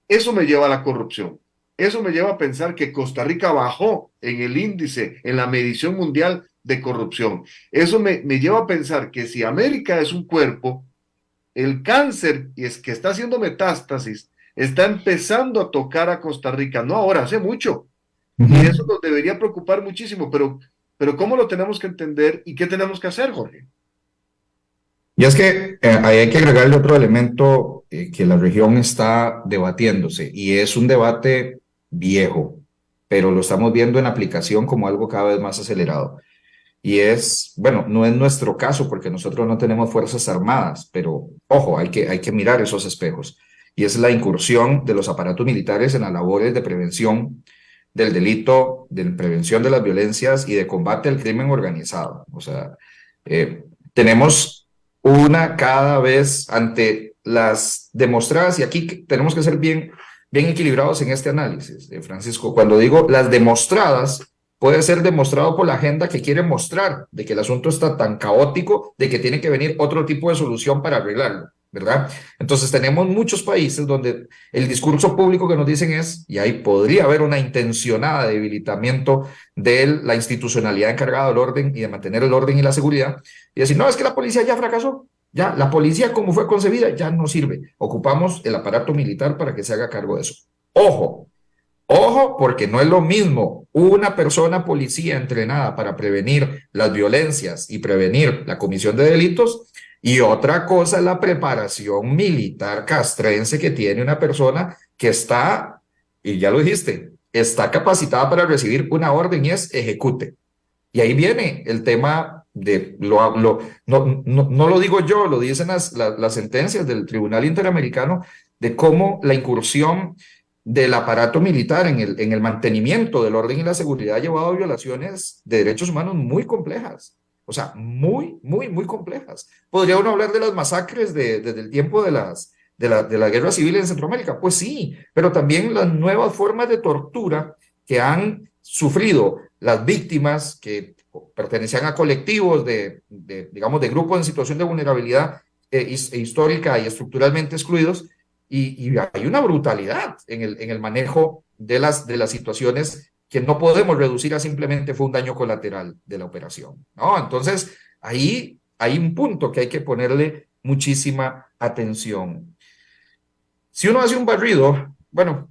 eso me lleva a la corrupción. Eso me lleva a pensar que Costa Rica bajó en el índice, en la medición mundial de corrupción. Eso me lleva a pensar que si América es un cuerpo, el cáncer es que está haciendo metástasis está empezando a tocar a Costa Rica, no ahora, hace mucho. Y eso nos debería preocupar muchísimo, pero ¿cómo lo tenemos que entender y qué tenemos que hacer, Jorge? Y es que ahí hay que agregarle otro elemento que la región está debatiéndose y es un debate viejo, pero lo estamos viendo en aplicación como algo cada vez más acelerado. Y es, bueno, no es nuestro caso porque nosotros no tenemos fuerzas armadas, pero ojo, hay que mirar esos espejos. Y es la incursión de los aparatos militares en las labores de prevención del delito, de prevención de las violencias y de combate al crimen organizado. O sea, tenemos una cada vez ante las demostradas, y aquí tenemos que ser bien equilibrados en este análisis, Francisco. Cuando digo las demostradas, puede ser demostrado por la agenda que quiere mostrar de que el asunto está tan caótico de que tiene que venir otro tipo de solución para arreglarlo, ¿verdad? Entonces tenemos muchos países donde el discurso público que nos dicen es, y ahí podría haber una intencionada debilitamiento de la institucionalidad encargada del orden y de mantener el orden y la seguridad, y decir, no, es que la policía ya fracasó, ya la policía como fue concebida ya no sirve, ocupamos el aparato militar para que se haga cargo de eso. Ojo, porque no es lo mismo una persona policía entrenada para prevenir las violencias y prevenir la comisión de delitos y otra cosa es la preparación militar castrense que tiene una persona que está, y ya lo dijiste, está capacitada para recibir una orden y es ejecute. Y ahí viene el tema de, no lo digo yo, lo dicen las sentencias del Tribunal Interamericano de cómo la incursión del aparato militar en el mantenimiento del orden y la seguridad ha llevado a violaciones de derechos humanos muy complejas. O sea, muy complejas. ¿Podría uno hablar de las masacres desde el tiempo de la guerra civil en Centroamérica? Pues sí, pero también las nuevas formas de tortura que han sufrido las víctimas que pertenecían a colectivos digamos, de grupos en situación de vulnerabilidad histórica y estructuralmente excluidos. Y hay una brutalidad en el manejo de las situaciones que no podemos reducir a simplemente fue un daño colateral de la operación, ¿no? Entonces, ahí hay un punto que hay que ponerle muchísima atención. Si uno hace un barrido, bueno,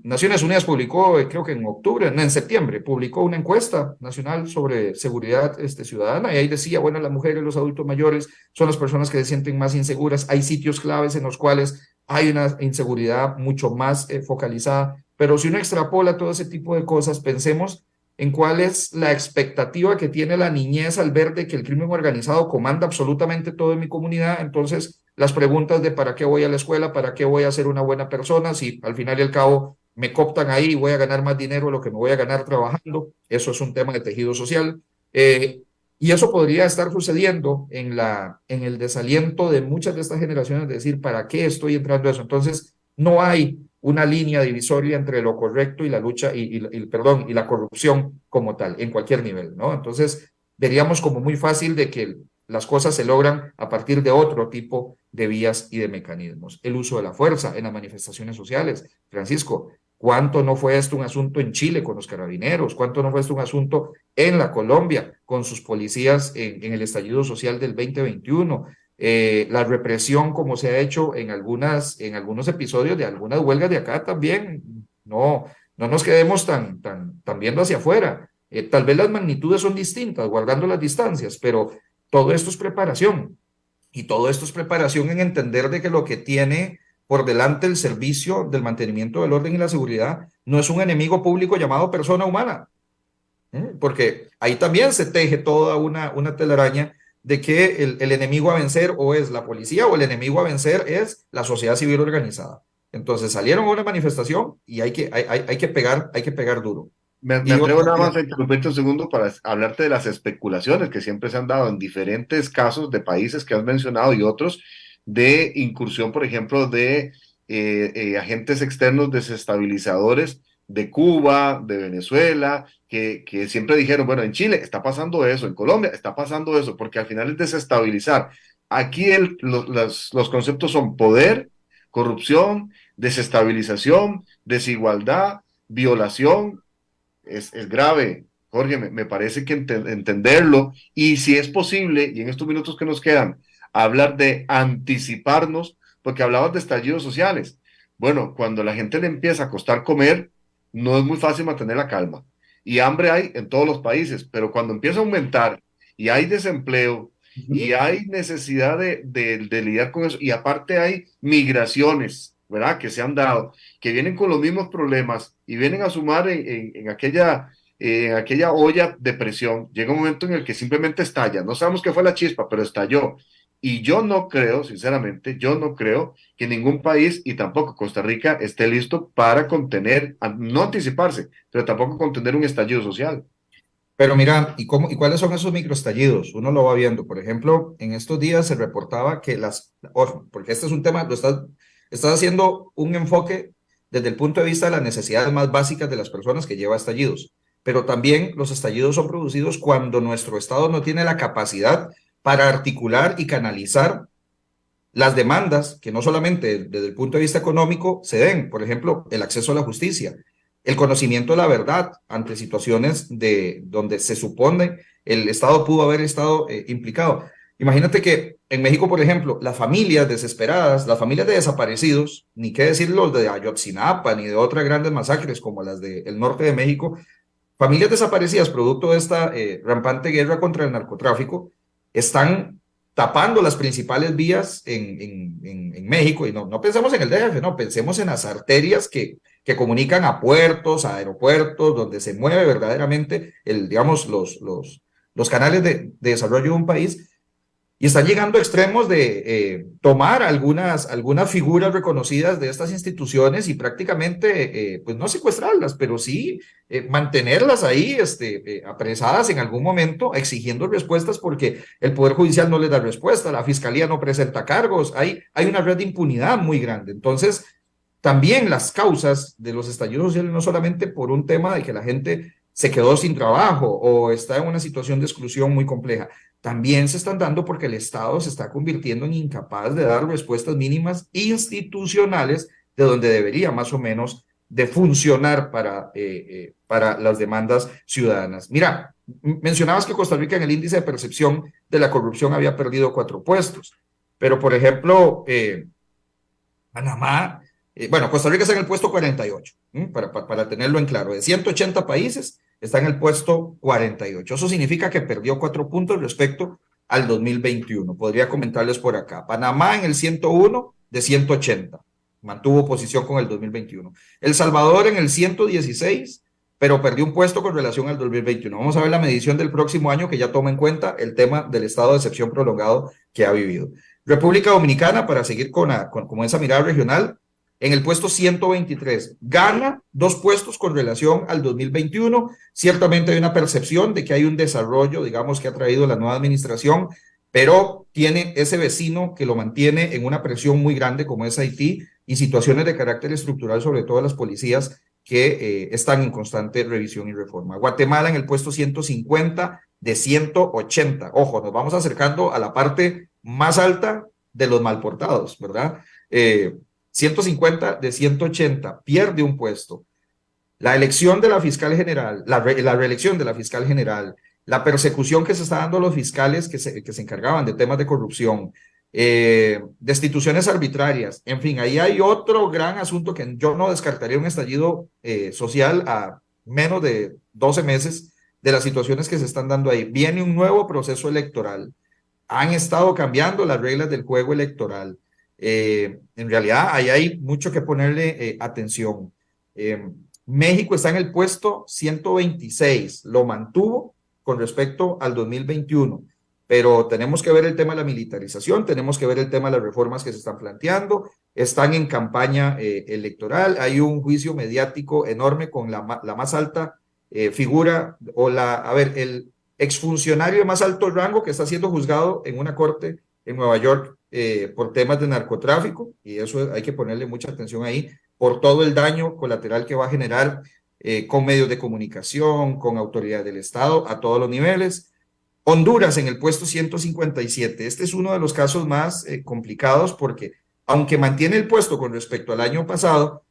Naciones Unidas publicó, creo que en septiembre, publicó una encuesta nacional sobre seguridad ciudadana y ahí decía, bueno, las mujeres, los adultos mayores son las personas que se sienten más inseguras, hay sitios claves en los cuales hay una inseguridad mucho más focalizada, pero si uno extrapola todo ese tipo de cosas, pensemos en cuál es la expectativa que tiene la niñez al ver de que el crimen organizado comanda absolutamente todo en mi comunidad. Entonces, las preguntas de para qué voy a la escuela, para qué voy a ser una buena persona, si al final y al cabo me cooptan ahí y voy a ganar más dinero de lo que me voy a ganar trabajando, eso es un tema de tejido social. Y eso podría estar sucediendo en el desaliento de muchas de estas generaciones de decir, ¿para qué estoy entrando a eso? Entonces, no hay una línea divisoria entre lo correcto y la lucha y la corrupción como tal, en cualquier nivel, ¿no? Entonces, veríamos como muy fácil de que las cosas se logran a partir de otro tipo de vías y de mecanismos. El uso de la fuerza en las manifestaciones sociales. Francisco, ¿cuánto no fue esto un asunto en Chile con los carabineros? ¿Cuánto no fue esto un asunto en la Colombia con sus policías en el estallido social del 2021? La represión como se ha hecho en algunos episodios de algunas huelgas de acá también. No nos quedemos tan viendo hacia afuera. Tal vez las magnitudes son distintas, guardando las distancias, pero todo esto es preparación. Y todo esto es preparación en entender de que lo que tiene por delante el servicio del mantenimiento del orden y la seguridad no es un enemigo público llamado persona humana. Porque ahí también se teje toda una telaraña de que el enemigo a vencer o es la policía o el enemigo a vencer es la sociedad civil organizada. Entonces salieron a una manifestación y hay que pegar duro. Me atrevo nada más a interrumpirte un segundo para hablarte de las especulaciones que siempre se han dado en diferentes casos de países que has mencionado y otros de incursión, por ejemplo, de agentes externos desestabilizadores de Cuba, de Venezuela, que siempre dijeron, bueno, en Chile está pasando eso, en Colombia está pasando eso, porque al final es desestabilizar. Aquí los conceptos son poder, corrupción, desestabilización, desigualdad, violación. Es grave, Jorge, me parece que entenderlo y si es posible, y en estos minutos que nos quedan, hablar de anticiparnos, porque hablabas de estallidos sociales. Bueno, cuando la gente le empieza a costar comer, no es muy fácil mantener la calma. Y hambre hay en todos los países, pero cuando empieza a aumentar y hay desempleo y hay necesidad de lidiar con eso, y aparte hay migraciones, ¿verdad? Que se han dado, que vienen con los mismos problemas y vienen a sumar en aquella olla de presión. Llega un momento en el que simplemente estalla. No sabemos qué fue la chispa, pero estalló. Y yo no creo, sinceramente, yo no creo que ningún país y tampoco Costa Rica esté listo para contener, no anticiparse, pero tampoco contener un estallido social. Pero mira, ¿y cuáles son esos microestallidos? Uno lo va viendo. Por ejemplo, en estos días se reportaba que ojo, porque este es un tema, estás haciendo un enfoque desde el punto de vista de las necesidades más básicas de las personas que lleva a estallidos. Pero también los estallidos son producidos cuando nuestro Estado no tiene la capacidad para articular y canalizar las demandas que no solamente desde el punto de vista económico se den, por ejemplo, el acceso a la justicia, el conocimiento de la verdad ante situaciones donde se supone el Estado pudo haber estado implicado. Imagínate que en México, por ejemplo, las familias desesperadas, las familias de desaparecidos, ni qué decir los de Ayotzinapa, ni de otras grandes masacres como las del norte de México, familias desaparecidas producto de esta rampante guerra contra el narcotráfico, están tapando las principales vías en México, y no pensemos en el DF, no, pensemos en las arterias que comunican a puertos, a aeropuertos, donde se mueve verdaderamente digamos, los canales de desarrollo de un país, y están llegando a extremos de tomar algunas figuras reconocidas de estas instituciones y prácticamente, pues no secuestrarlas, pero sí mantenerlas ahí apresadas en algún momento, exigiendo respuestas porque el Poder Judicial no les da respuesta, la Fiscalía no presenta cargos, hay una red de impunidad muy grande. Entonces, también las causas de los estallidos sociales no solamente por un tema de que la gente se quedó sin trabajo o está en una situación de exclusión muy compleja, también se están dando porque el Estado se está convirtiendo en incapaz de dar respuestas mínimas institucionales de donde debería más o menos de funcionar para las demandas ciudadanas. Mira, mencionabas que Costa Rica en el índice de percepción de la corrupción había perdido 4 puestos, pero por ejemplo, Panamá, bueno, Costa Rica está en el puesto 48, para tenerlo en claro, de 180 países, está en el puesto 48. Eso significa que perdió 4 puntos respecto al 2021. Podría comentarles por acá. Panamá en el 101 de 180. Mantuvo posición con el 2021. El Salvador en el 116, pero perdió un puesto con relación al 2021. Vamos a ver la medición del próximo año que ya toma en cuenta el tema del estado de excepción prolongado que ha vivido. República Dominicana, para seguir con esa mirada regional, en el puesto 123, gana 2 puestos con relación al 2021. Ciertamente hay una percepción de que hay un desarrollo, digamos, que ha traído la nueva administración, pero tiene ese vecino que lo mantiene en una presión muy grande como es Haití y situaciones de carácter estructural, sobre todo las policías que están en constante revisión y reforma. Guatemala en el puesto 150 de 180. Ojo, nos vamos acercando a la parte más alta de los malportados, ¿verdad? 150 de 180, pierde un puesto. La elección de la fiscal general, la reelección de la fiscal general, la persecución que se está dando a los fiscales que se encargaban de temas de corrupción, destituciones arbitrarias, en fin, ahí hay otro gran asunto que yo no descartaría un estallido social a menos de 12 meses de las situaciones que se están dando ahí. Viene un nuevo proceso electoral. Han estado cambiando las reglas del juego electoral. En realidad, ahí hay mucho que ponerle atención. México está en el puesto 126, lo mantuvo con respecto al 2021, pero tenemos que ver el tema de la militarización, tenemos que ver el tema de las reformas que se están planteando, están en campaña electoral, hay un juicio mediático enorme con la más alta figura, el exfuncionario de más alto rango que está siendo juzgado en una corte en Nueva York por temas de narcotráfico, y eso hay que ponerle mucha atención ahí, por todo el daño colateral que va a generar con medios de comunicación, con autoridades del Estado, a todos los niveles. Honduras en el puesto 157. Este es uno de los casos más complicados porque, aunque mantiene el puesto con respecto al año pasado,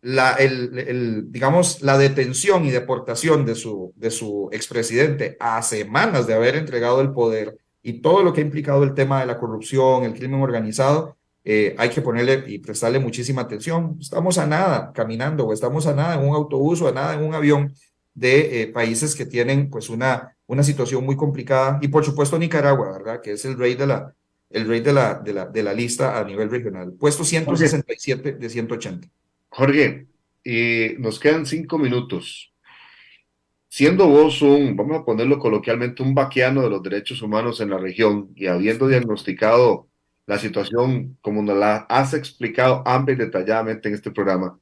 digamos, la detención y deportación de su expresidente a semanas de haber entregado el poder y todo lo que ha implicado el tema de la corrupción, el crimen organizado, hay que ponerle y prestarle muchísima atención. Estamos a nada caminando, o estamos a nada en un autobús, o a nada en un avión de países que tienen pues una situación muy complicada, y por supuesto Nicaragua, ¿verdad? Que es el rey de la lista a nivel regional. Puesto 167 de 180. Jorge, nos quedan 5 minutos. Siendo vos vamos a ponerlo coloquialmente, un vaquiano de los derechos humanos en la región, y habiendo diagnosticado la situación como nos la has explicado amplia y detalladamente en este programa,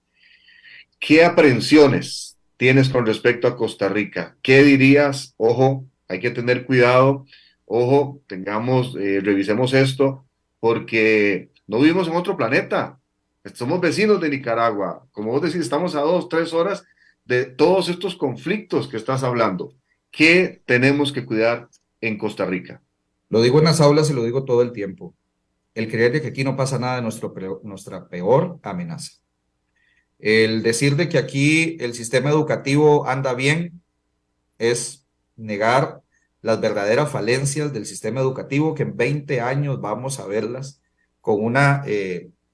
¿qué aprehensiones tienes con respecto a Costa Rica? ¿Qué dirías? Ojo, hay que tener cuidado, ojo, revisemos esto, porque no vivimos en otro planeta. Somos vecinos de Nicaragua. Como vos decís, estamos a 2, 3 horas de todos estos conflictos que estás hablando. ¿Qué tenemos que cuidar en Costa Rica? Lo digo en las aulas y lo digo todo el tiempo. El creer de que aquí no pasa nada es nuestra peor amenaza. El decir de que aquí el sistema educativo anda bien es negar las verdaderas falencias del sistema educativo, que en 20 años vamos a verlas con una,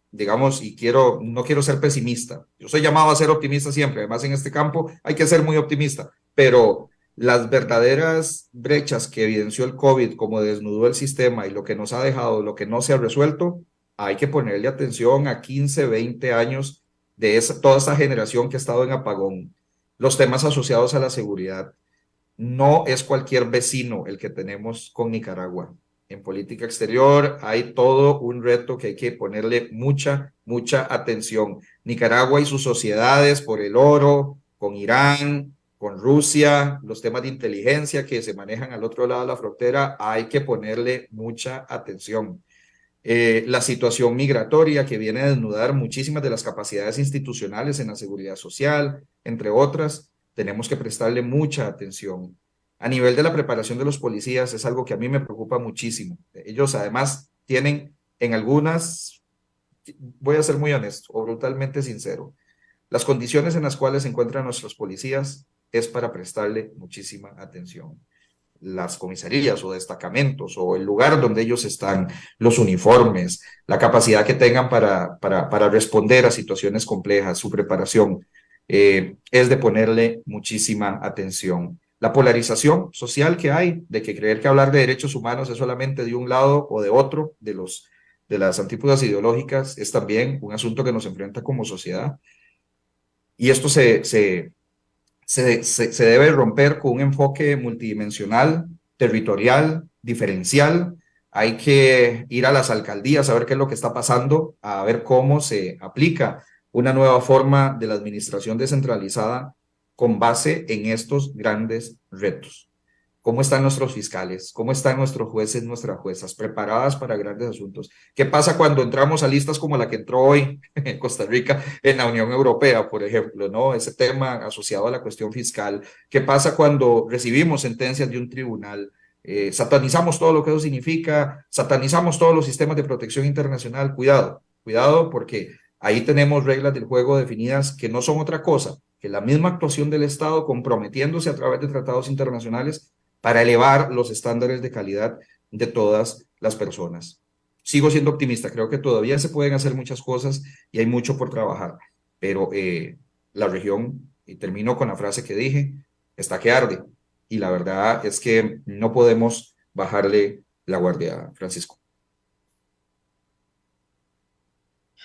digamos, y no quiero ser pesimista. Yo soy llamado a ser optimista siempre, además en este campo hay que ser muy optimista, pero las verdaderas brechas que evidenció el COVID, como desnudó el sistema y lo que nos ha dejado, lo que no se ha resuelto, hay que ponerle atención a 15, 20 años de toda esta generación que ha estado en apagón. Los temas asociados a la seguridad. No es cualquier vecino el que tenemos con Nicaragua. En política exterior hay todo un reto que hay que ponerle mucha atención. Nicaragua y sus sociedades por el oro, con Irán, con Rusia, los temas de inteligencia que se manejan al otro lado de la frontera, hay que ponerle mucha atención. La situación migratoria que viene a desnudar muchísimas de las capacidades institucionales en la seguridad social, entre otras, tenemos que prestarle mucha atención. A nivel de la preparación de los policías es algo que a mí me preocupa muchísimo. Ellos además tienen en algunas, voy a ser muy honesto o brutalmente sincero, las condiciones en las cuales se encuentran nuestros policías es para prestarle muchísima atención. Las comisarías o destacamentos o el lugar donde ellos están, los uniformes, la capacidad que tengan para responder a situaciones complejas, su preparación, es de ponerle muchísima atención. La polarización social que hay, de que creer que hablar de derechos humanos es solamente de un lado o de otro, de las antípodas ideológicas, es también un asunto que nos enfrenta como sociedad. Y esto se debe romper con un enfoque multidimensional, territorial, diferencial. Hay que ir a las alcaldías a ver qué es lo que está pasando, a ver cómo se aplica una nueva forma de la administración descentralizada con base en estos grandes retos. ¿Cómo están nuestros fiscales? ¿Cómo están nuestros jueces, nuestras juezas preparadas para grandes asuntos? ¿Qué pasa cuando entramos a listas como la que entró hoy en Costa Rica en la Unión Europea, por ejemplo, ¿no? Ese tema asociado a la cuestión fiscal. ¿Qué pasa cuando recibimos sentencias de un tribunal? Satanizamos todo lo que eso significa, satanizamos todos los sistemas de protección internacional. Cuidado porque ahí tenemos reglas del juego definidas que no son otra cosa que la misma actuación del Estado comprometiéndose a través de tratados internacionales para elevar los estándares de calidad de todas las personas. Sigo siendo optimista, creo que todavía se pueden hacer muchas cosas y hay mucho por trabajar, pero la región, y termino con la frase que dije, está que arde. y la verdad es que no podemos bajarle la guardia, Francisco.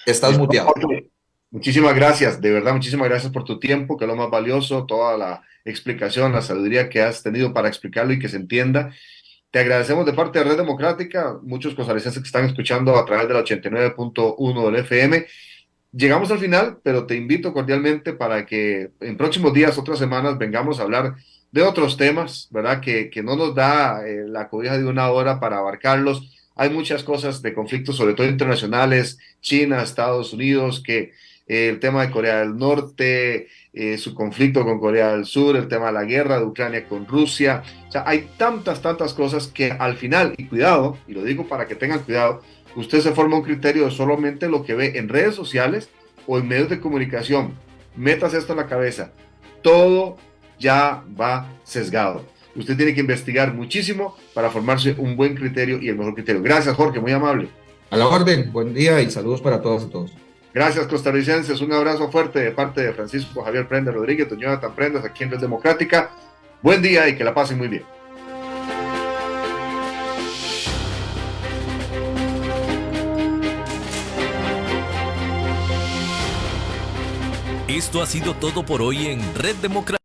Estás muteado. Muchísimas gracias, de verdad, muchísimas gracias por tu tiempo, que es lo más valioso, toda la explicación, la sabiduría que has tenido para explicarlo y que se entienda. Te agradecemos de parte de Red Democrática, muchos costarricenses que están escuchando a través de la 89.1 del FM. Llegamos al final, pero te invito cordialmente para que en próximos días, otras semanas, vengamos a hablar de otros temas, ¿verdad? Que no nos da la cobija de una hora para abarcarlos. Hay muchas cosas de conflictos, sobre todo internacionales, China, Estados Unidos, que el tema de Corea del Norte, su conflicto con Corea del Sur, el tema de la guerra de Ucrania con Rusia. O sea, hay tantas cosas que al final, y cuidado, y lo digo para que tengan cuidado, usted se forma un criterio de solamente lo que ve en redes sociales o en medios de comunicación. Métase esto en la cabeza. Todo ya va sesgado. Usted tiene que investigar muchísimo para formarse un buen criterio y el mejor criterio. Gracias, Jorge, muy amable. A la orden, buen día y saludos para todos y todos. Gracias, costarricenses. Un abrazo fuerte de parte de Francisco Javier Prendas Rodríguez, don Jonathan Prendas, aquí en Red Democrática. Buen día y que la pasen muy bien. Esto ha sido todo por hoy en Red Democrática.